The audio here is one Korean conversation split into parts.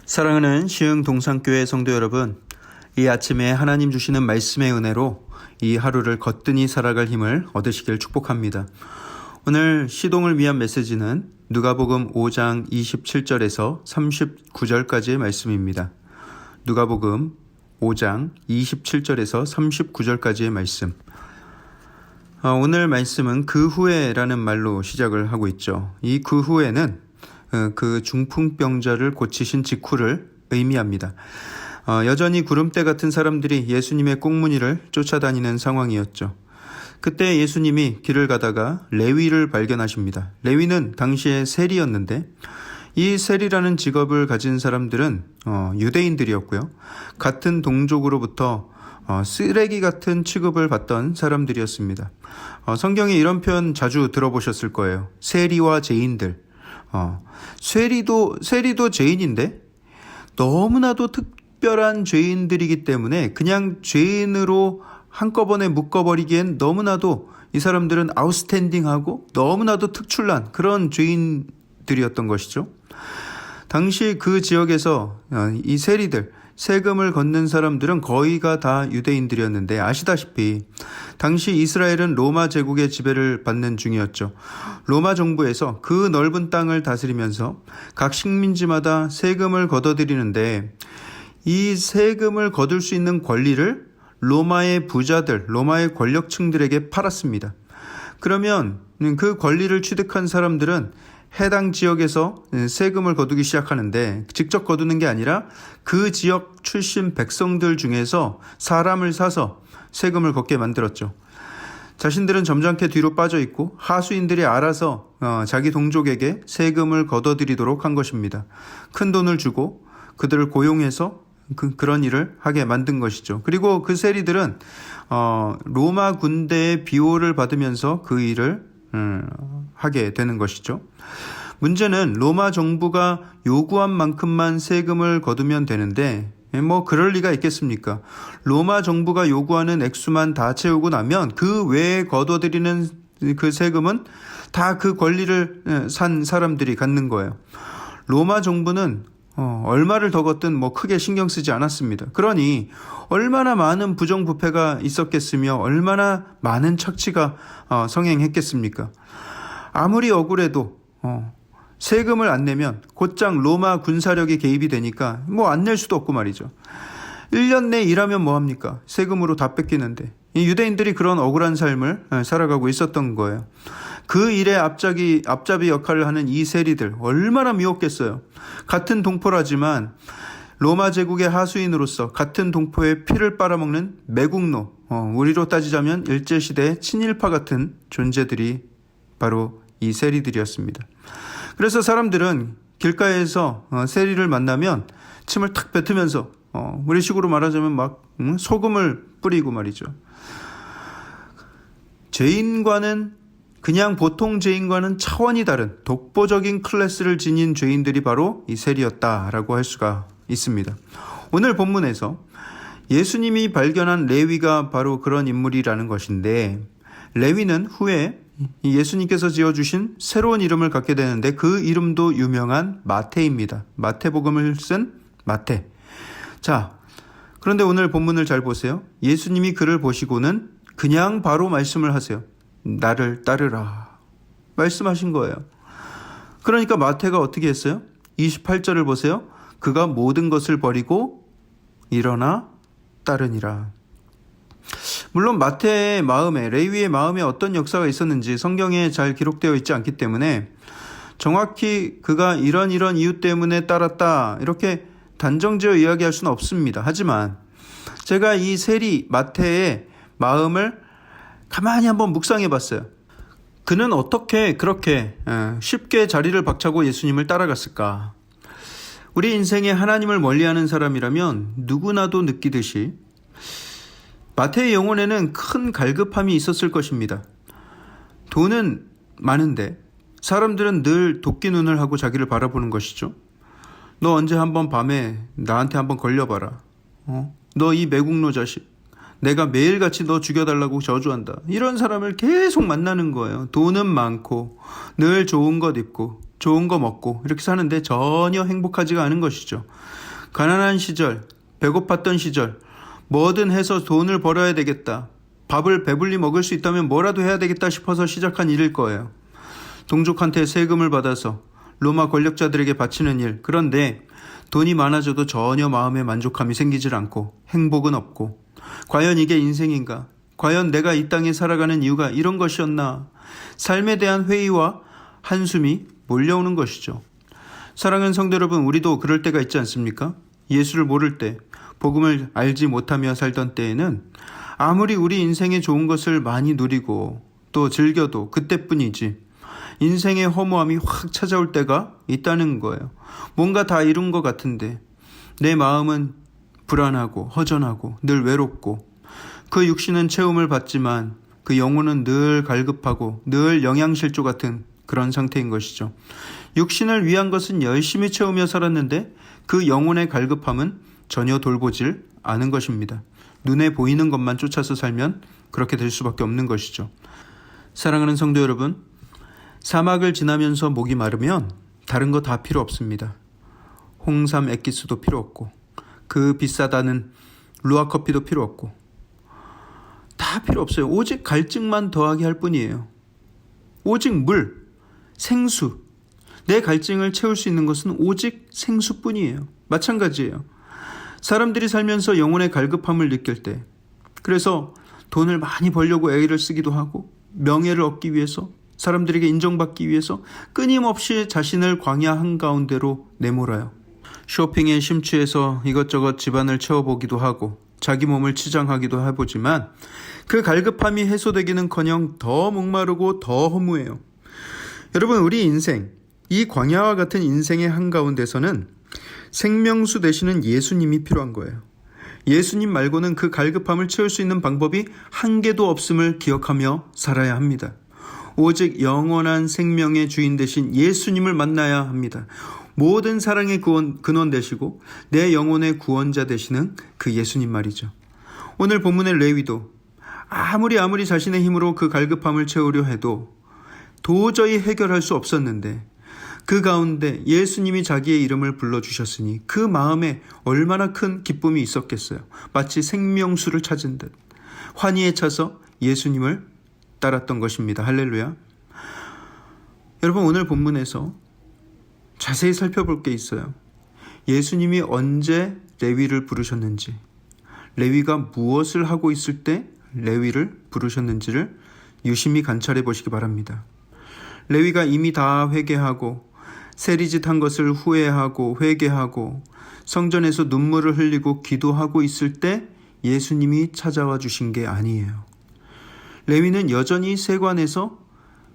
사랑하는 시흥 동산교회 성도 여러분, 이 아침에 하나님 주시는 말씀의 은혜로 이 하루를 거뜬히 살아갈 힘을 얻으시길 축복합니다. 오늘 시동을 위한 메시지는 누가복음 5장 27절에서 39절까지의 말씀입니다. 누가복음 5장 27절에서 39절까지의 말씀. 오늘 말씀은 그 후에라는 말로 시작을 하고 있죠. 이 그 후에는 그 중풍병자를 고치신 직후를 의미합니다. 여전히 구름대 같은 사람들이 예수님의 꽁무니를 쫓아다니는 상황이었죠. 그때 예수님이 길을 가다가 레위를 발견하십니다. 레위는 당시에 세리였는데 이 세리라는 직업을 가진 사람들은 유대인들이었고요. 같은 동족으로부터 쓰레기 같은 취급을 받던 사람들이었습니다. 성경에 이런 표현 자주 들어보셨을 거예요. 세리와 죄인들. 세리도 죄인인데 너무나도 특별한 죄인들이기 때문에 그냥 죄인으로 한꺼번에 묶어버리기엔 너무나도 이 사람들은 아웃스탠딩하고 너무나도 특출난 그런 죄인들이었던 것이죠. 당시 그 지역에서 이 세리들, 세금을 걷는 사람들은 거의가 다 유대인들이었는데 아시다시피 당시 이스라엘은 로마 제국의 지배를 받는 중이었죠. 로마 정부에서 그 넓은 땅을 다스리면서 각 식민지마다 세금을 걷어들이는데 이 세금을 거둘 수 있는 권리를 로마의 부자들, 로마의 권력층들에게 팔았습니다. 그러면 그 권리를 취득한 사람들은 해당 지역에서 세금을 거두기 시작하는데 직접 거두는 게 아니라 그 지역 출신 백성들 중에서 사람을 사서 세금을 걷게 만들었죠. 자신들은 점잖게 뒤로 빠져 있고 하수인들이 알아서 자기 동족에게 세금을 걷어들이도록 한 것입니다. 큰 돈을 주고 그들을 고용해서 그런 일을 하게 만든 것이죠. 그리고 그 세리들은 로마 군대의 비호를 받으면서 그 일을 하게 되는 것이죠. 문제는 로마 정부가 요구한 만큼만 세금을 거두면 되는데 그럴 리가 있겠습니까? 로마 정부가 요구하는 액수만 다 채우고 나면 그 외에 거둬들이는 그 세금은 다 그 권리를 산 사람들이 갖는 거예요. 로마 정부는 얼마를 더 걷든 크게 신경 쓰지 않았습니다. 그러니 얼마나 많은 부정부패가 있었겠으며 얼마나 많은 착취가 성행했겠습니까? 아무리 억울해도 세금을 안 내면 곧장 로마 군사력이 개입이 되니까 안 낼 수도 없고 말이죠. 1년 내 일하면 뭐합니까? 세금으로 다 뺏기는데 이 유대인들이 그런 억울한 삶을 살아가고 있었던 거예요. 그 일에 앞잡이 역할을 하는 이 세리들 얼마나 미웠겠어요. 같은 동포라지만 로마 제국의 하수인으로서 같은 동포의 피를 빨아먹는 매국노, 우리로 따지자면 일제시대의 친일파 같은 존재들이 바로 이 세리들이었습니다. 그래서 사람들은 길가에서 세리를 만나면 침을 탁 뱉으면서 우리식으로 말하자면 소금을 뿌리고 말이죠. 그냥 보통 죄인과는 차원이 다른 독보적인 클래스를 지닌 죄인들이 바로 이 세리였다라고 할 수가 있습니다. 오늘 본문에서 예수님이 발견한 레위가 바로 그런 인물이라는 것인데 레위는 후에 예수님께서 지어주신 새로운 이름을 갖게 되는데 그 이름도 유명한 마태입니다. 마태복음을 쓴 마태. 자, 그런데 오늘 본문을 잘 보세요. 예수님이 그를 보시고는 그냥 바로 말씀을 하세요. 나를 따르라. 말씀하신 거예요. 그러니까 마태가 어떻게 했어요? 28절을 보세요. 그가 모든 것을 버리고 일어나 따르니라. 물론 마태의 마음에, 레위의 마음에 어떤 역사가 있었는지 성경에 잘 기록되어 있지 않기 때문에 정확히 그가 이런 이유 때문에 따랐다 이렇게 단정지어 이야기할 수는 없습니다. 하지만 제가 이 세리 마태의 마음을 가만히 한번 묵상해 봤어요. 그는 어떻게 그렇게 쉽게 자리를 박차고 예수님을 따라갔을까? 우리 인생에 하나님을 멀리하는 사람이라면 누구나도 느끼듯이 마태의 영혼에는 큰 갈급함이 있었을 것입니다. 돈은 많은데 사람들은 늘 도끼 눈을 하고 자기를 바라보는 것이죠. 너 언제 한번 밤에 나한테 한번 걸려봐라. 너 이 매국노 자식. 내가 매일같이 너 죽여달라고 저주한다. 이런 사람을 계속 만나는 거예요. 돈은 많고 늘 좋은 것 입고 좋은 거 먹고 이렇게 사는데 전혀 행복하지가 않은 것이죠. 가난한 시절, 배고팠던 시절, 뭐든 해서 돈을 벌어야 되겠다. 밥을 배불리 먹을 수 있다면 뭐라도 해야 되겠다 싶어서 시작한 일일 거예요. 동족한테 세금을 받아서 로마 권력자들에게 바치는 일. 그런데 돈이 많아져도 전혀 마음에 만족함이 생기질 않고 행복은 없고, 과연 이게 인생인가? 과연 내가 이 땅에 살아가는 이유가 이런 것이었나? 삶에 대한 회의와 한숨이 몰려오는 것이죠. 사랑하는 성도 여러분, 우리도 그럴 때가 있지 않습니까? 예수를 모를 때, 복음을 알지 못하며 살던 때에는 아무리 우리 인생에 좋은 것을 많이 누리고 또 즐겨도 그때뿐이지 인생의 허무함이 확 찾아올 때가 있다는 거예요. 뭔가 다 이룬 것 같은데 내 마음은 불안하고 허전하고 늘 외롭고, 그 육신은 채움을 받지만 그 영혼은 늘 갈급하고 늘 영양실조 같은 그런 상태인 것이죠. 육신을 위한 것은 열심히 채우며 살았는데 그 영혼의 갈급함은 전혀 돌보질 않은 것입니다. 눈에 보이는 것만 쫓아서 살면 그렇게 될 수밖에 없는 것이죠. 사랑하는 성도 여러분, 사막을 지나면서 목이 마르면 다른 거 다 필요 없습니다. 홍삼 액기스도 필요 없고 그 비싸다는 루아커피도 필요 없고 다 필요 없어요. 오직 갈증만 더하게 할 뿐이에요. 오직 물, 생수, 내 갈증을 채울 수 있는 것은 오직 생수뿐이에요. 마찬가지예요. 사람들이 살면서 영혼의 갈급함을 느낄 때, 그래서 돈을 많이 벌려고 애를 쓰기도 하고 명예를 얻기 위해서, 사람들에게 인정받기 위해서 끊임없이 자신을 광야 한가운데로 내몰아요. 쇼핑에 심취해서 이것저것 집안을 채워보기도 하고 자기 몸을 치장하기도 해보지만 그 갈급함이 해소되기는커녕 더 목마르고 더 허무해요. 여러분, 우리 인생, 이 광야와 같은 인생의 한가운데서는 생명수 되시는 예수님이 필요한 거예요. 예수님 말고는 그 갈급함을 채울 수 있는 방법이 한 개도 없음을 기억하며 살아야 합니다. 오직 영원한 생명의 주인 되신 예수님을 만나야 합니다. 모든 사랑의 근원 되시고 내 영혼의 구원자 되시는 그 예수님 말이죠. 오늘 본문의 레위도 아무리 자신의 힘으로 그 갈급함을 채우려 해도 도저히 해결할 수 없었는데 그 가운데 예수님이 자기의 이름을 불러주셨으니 그 마음에 얼마나 큰 기쁨이 있었겠어요. 마치 생명수를 찾은 듯 환희에 차서 예수님을 따랐던 것입니다. 할렐루야. 여러분, 오늘 본문에서 자세히 살펴볼 게 있어요. 예수님이 언제 레위를 부르셨는지, 레위가 무엇을 하고 있을 때 레위를 부르셨는지를 유심히 관찰해 보시기 바랍니다. 레위가 이미 다 회개하고 세리짓 한 것을 후회하고 회개하고 성전에서 눈물을 흘리고 기도하고 있을 때 예수님이 찾아와 주신 게 아니에요. 레위는 여전히 세관에서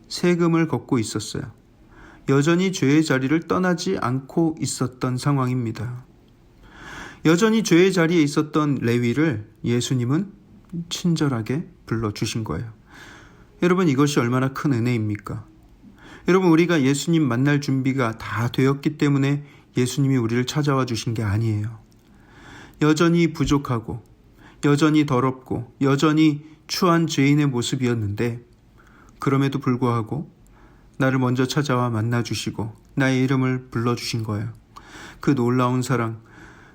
세금을 걷고 있었어요. 여전히 죄의 자리를 떠나지 않고 있었던 상황입니다. 여전히 죄의 자리에 있었던 레위를 예수님은 친절하게 불러주신 거예요. 여러분, 이것이 얼마나 큰 은혜입니까? 여러분, 우리가 예수님 만날 준비가 다 되었기 때문에 예수님이 우리를 찾아와 주신 게 아니에요. 여전히 부족하고 여전히 더럽고 여전히 추한 죄인의 모습이었는데 그럼에도 불구하고 나를 먼저 찾아와 만나주시고 나의 이름을 불러주신 거예요. 그 놀라운 사랑,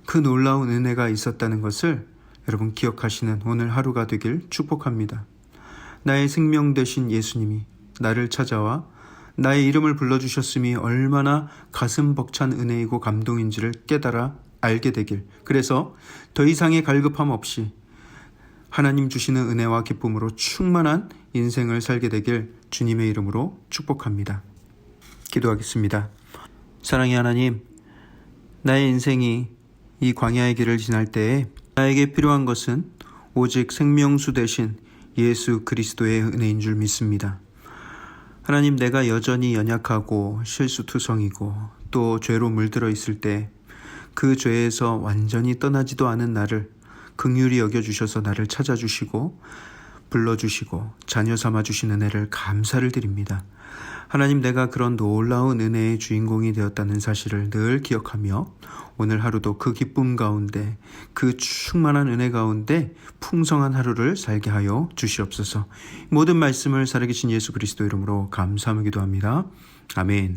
그 놀라운 은혜가 있었다는 것을 여러분 기억하시는 오늘 하루가 되길 축복합니다. 나의 생명 되신 예수님이 나를 찾아와 나의 이름을 불러주셨음이 얼마나 가슴 벅찬 은혜이고 감동인지를 깨달아 알게 되길, 그래서 더 이상의 갈급함 없이 하나님 주시는 은혜와 기쁨으로 충만한 인생을 살게 되길 주님의 이름으로 축복합니다. 기도하겠습니다. 사랑의 하나님, 나의 인생이 이 광야의 길을 지날 때에 나에게 필요한 것은 오직 생명수 되신 예수 그리스도의 은혜인 줄 믿습니다. 하나님, 내가 여전히 연약하고 실수투성이고 또 죄로 물들어 있을 때 그 죄에서 완전히 떠나지도 않은 나를 긍휼히 여겨주셔서 나를 찾아주시고 불러주시고 자녀 삼아주신 은혜를 감사를 드립니다. 하나님, 내가 그런 놀라운 은혜의 주인공이 되었다는 사실을 늘 기억하며 오늘 하루도 그 기쁨 가운데, 그 충만한 은혜 가운데 풍성한 하루를 살게 하여 주시옵소서. 모든 말씀을 살아계신 예수 그리스도 이름으로 감사하며 기도합니다. 아멘.